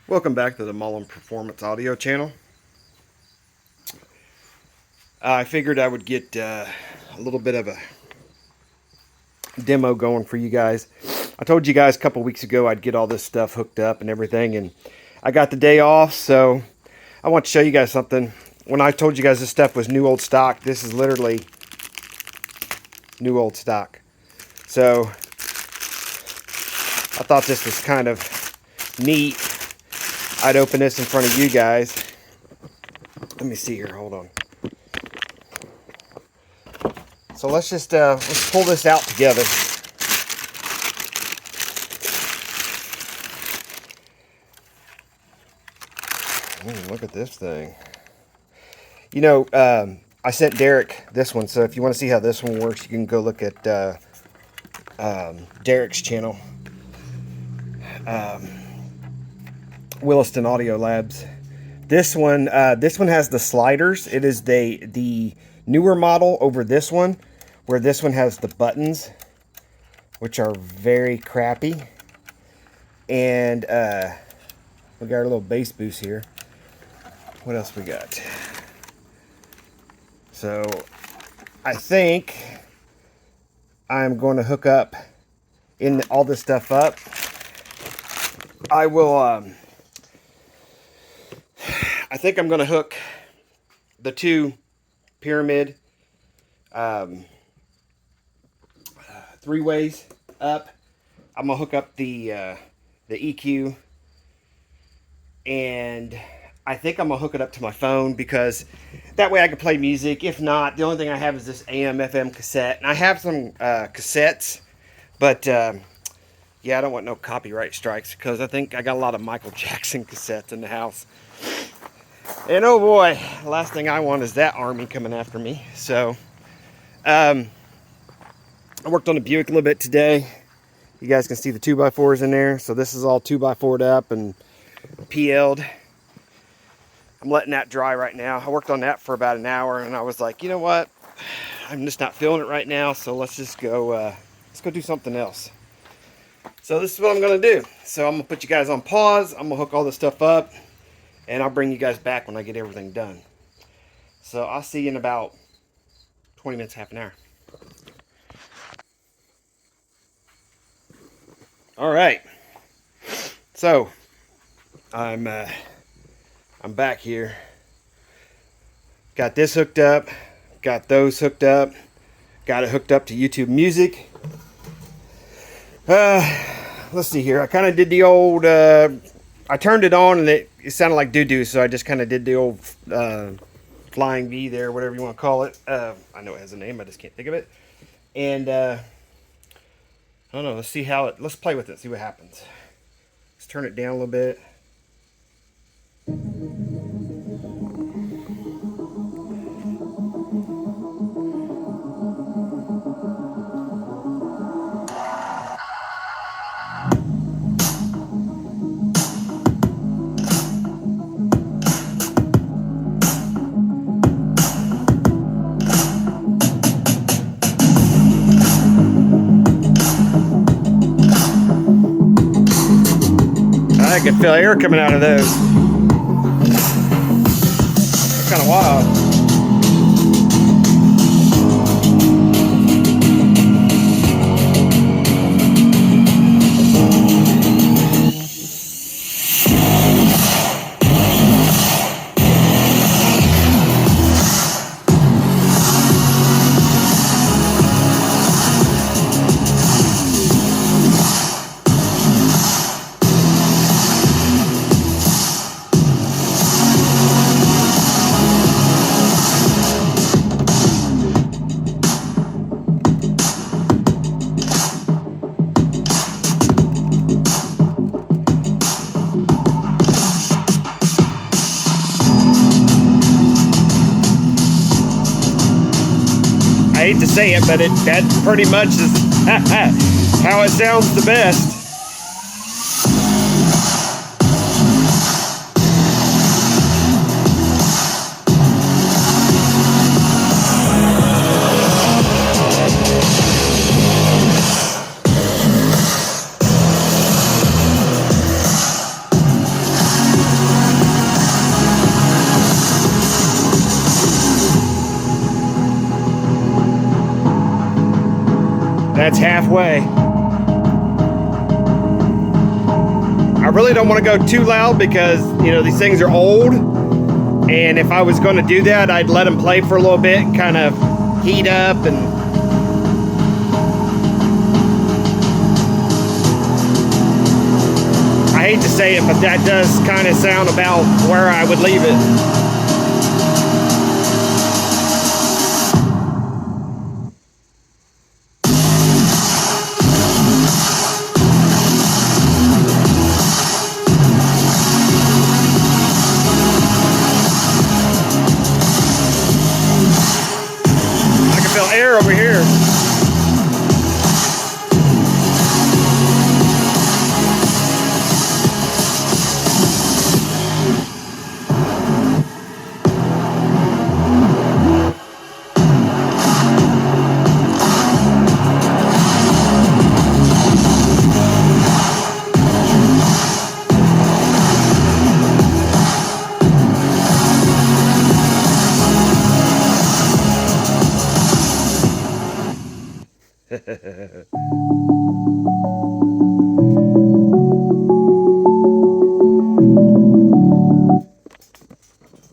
Welcome back to the Mullen Performance Audio channel. I figured I would get a little bit of a demo going for you guys. I told you guys a couple weeks ago I'd get all this stuff hooked up and everything, and I got the day off, so I want to show you guys something. When I told you guys this stuff was new old stock, this is literally new old stock. So I thought this was kind of neat. I'd open this in front of you guys. Let me see here, hold on. So let's pull this out together. Ooh, look at this thing. You know, I sent Derek this one, so if you want to see how this one works, you can go look at Derek's channel. Williston Audio Labs. This one has the sliders. It is the newer model over this one, where this one has the buttons, which are very crappy. And we got our little bass boost here. What else we got? So I think I'm going to hook up in all this stuff up. I will I think I'm going to hook the two pyramid three-ways up. I'm going to hook up the EQ, and I think I'm going to hook it up to my phone, because that way I can play music. If not, the only thing I have is this AM FM cassette, and I have some cassettes, but yeah, I don't want no copyright strikes, because I think I got a lot of Michael Jackson cassettes in the house. And oh boy, the last thing I want is that army coming after me. So, I worked on the Buick a little bit today. You guys can see the 2x4s in there. So this is all 2x4'd up and PL'd. I'm letting that dry right now. I worked on that for about an hour, and I was like, you know what? I'm just not feeling it right now. So let's go do something else. So this is what I'm gonna do. So I'm gonna put you guys on pause. I'm gonna hook all this stuff up, and I'll bring you guys back when I get everything done. So I'll see you in about 20 minutes, half an hour. All right. So I'm back here. Got this hooked up. Got those hooked up. Got it hooked up to YouTube Music. Let's see here. I kind of did the old. I turned it on and it sounded like doo-doo, so I just kind of did the old flying V there, whatever you want to call it. I know it has a name, I just can't think of it. And I don't know, let's play with it, see what happens. Let's turn it down a little bit. I can feel air coming out of those. It's kind of wild. I hate to say it, but that pretty much is how it sounds the best. That's halfway. I really don't want to go too loud because, you know, these things are old. And if I was going to do that, I'd let them play for a little bit and kind of heat up. And I hate to say it, but that does kind of sound about where I would leave it. Air over here.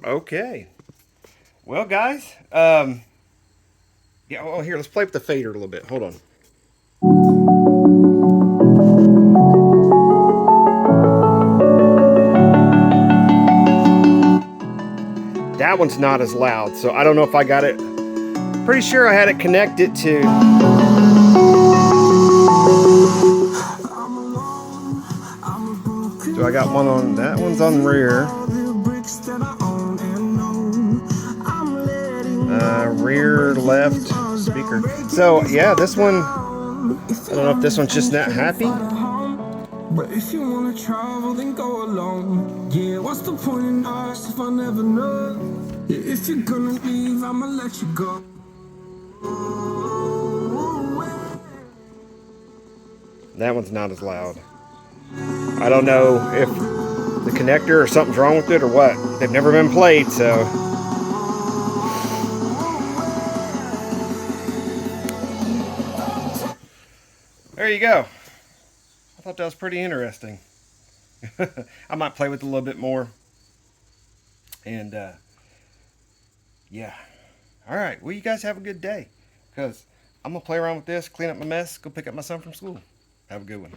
Okay. Well, guys, yeah, oh, here, let's play with the fader a little bit. Hold on. That one's not as loud, so I don't know if I got it. Pretty sure I had it connected to. So I got one on, that one's on rear. Rear left speaker. So yeah, this one, I don't know if this one's just not happy. But if you wanna travel, then go alone. Yeah, what's the point in us if I never know? Yeah, if you're gonna leave, I'ma let you go. That one's not as loud. I don't know if the connector or something's wrong with it or what. They've never been played, so. There you go. I thought that was pretty interesting. I might play with it a little bit more. And, yeah. All right. Well, you guys have a good day. Because I'm going to play around with this, clean up my mess, go pick up my son from school. Have a good one.